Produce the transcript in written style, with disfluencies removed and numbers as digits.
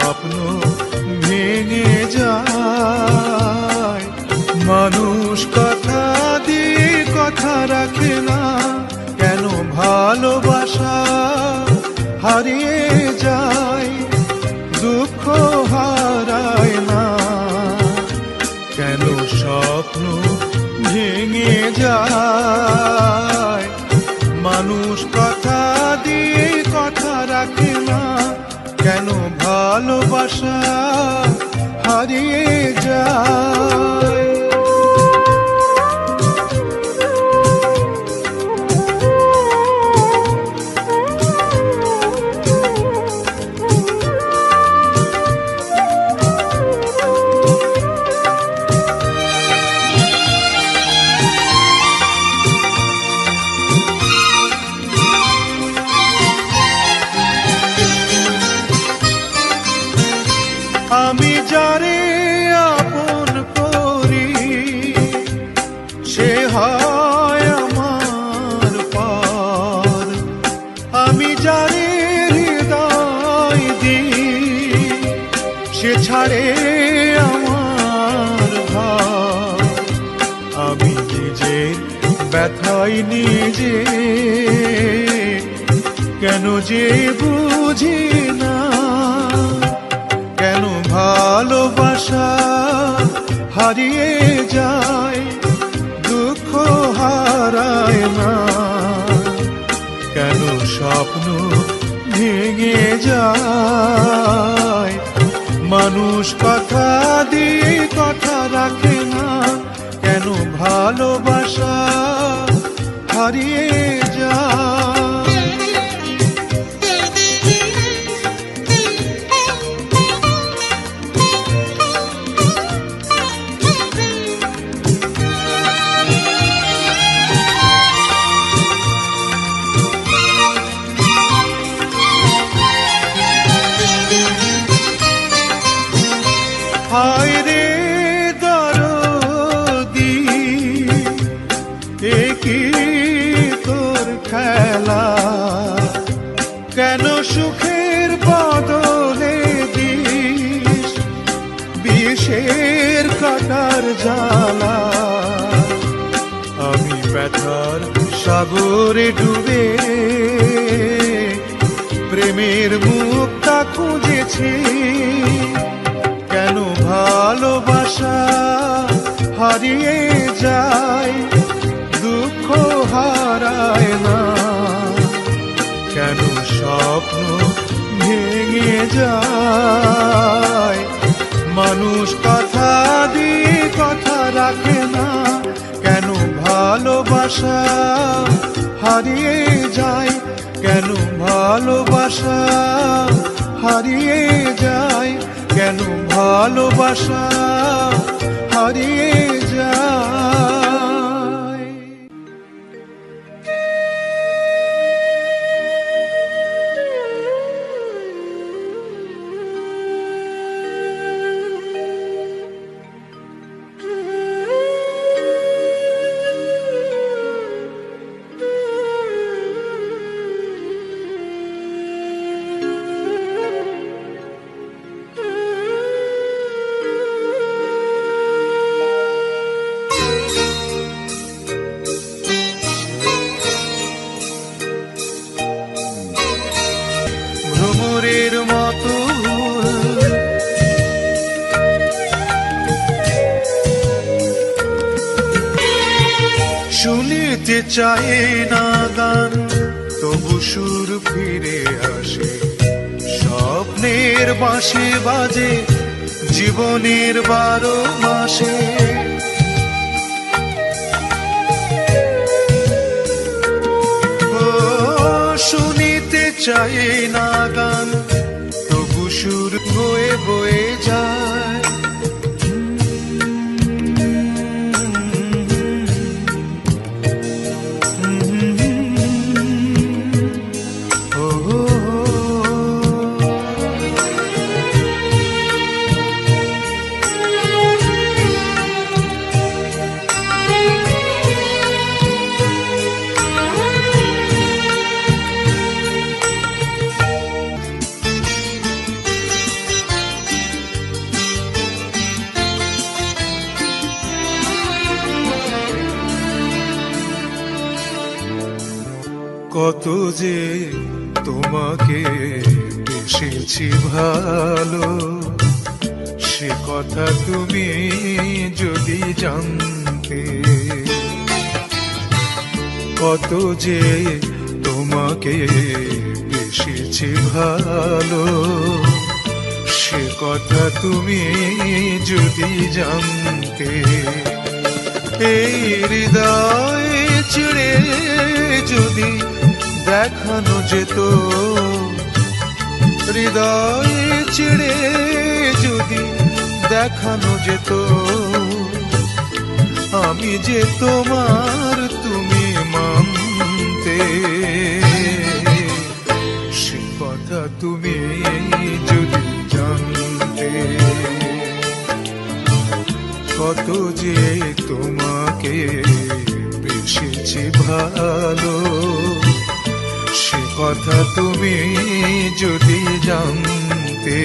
স্বপ্ন ভেঙে যায়। মানুষ কথা দিয়ে কথা রাখে না, কেন ভালোবাসা হারিয়ে যায়, দুঃখ হারায় না, কেন স্বপ্ন ভেঙে যায়। মানুষ কথা দিয়ে কথা রাখে না, কেন ভালোবাসা হারিয়ে যায়। আমি যারে আপন করি সে হয় আমার পার, আমি যারে হৃদয় দিই সে ছাড়ে আমার ভার। আমি নিজের ব্যথায় নিজে কেন যে বুঝি না, কেন ভালোবাসা হারিয়ে যায়, দুঃখ হারায় না, কেন স্বপ্ন ভেঙে যায়। মানুষ কথা দিয়ে কথা রাখে না, কেন ভালোবাসা হারিয়ে যায়। হায় রে দরদি কি তোর খেলা, কেন সুখের বদলে দিস বিষের কাটার জ্বালা। আমি ব্যথার সাগরে ডুবে প্রেমের মুক্তা খুঁজেছি, কেন ভালোবাসা হারিয়ে যায়, দুঃখ হারায় না, কেন স্বপ্ন ভেঙে যায়। মানুষ কথা দিয়ে কথা রাখে না, কেন ভালোবাসা হারিয়ে যায়, কেন ভালোবাসা হারিয়ে যায়, কেন ভালোবাসা হারিয়ে যায়। ভ্রমরের মতো শুনিতে চায় না গান, তবু সুর ফিরে আসে, স্বপ্নের বাঁশি বাজে জীবনের 12 মাসে। শুনিতে চাই না গান, তবু সুর বয়ে বয়ে যায়। কত যে তোমাকে বেসেছি ভালো, সে কথা তুমি যদি জানতে। কত যে তোমাকে বেসেছি ভালো, সে কথা তুমি যদি জানতে। এই হৃদয় ছেড়ে যদি দেখানো যেত, হৃদয় ছেড়ে যদি দেখানো যেত, আমি যে তোমার তুমি মানতে। সে কথা তুমি যদি জানতে। কত যে তোমাকে বেসেছি ভালো, সে কথা তুমি যদি জানতে।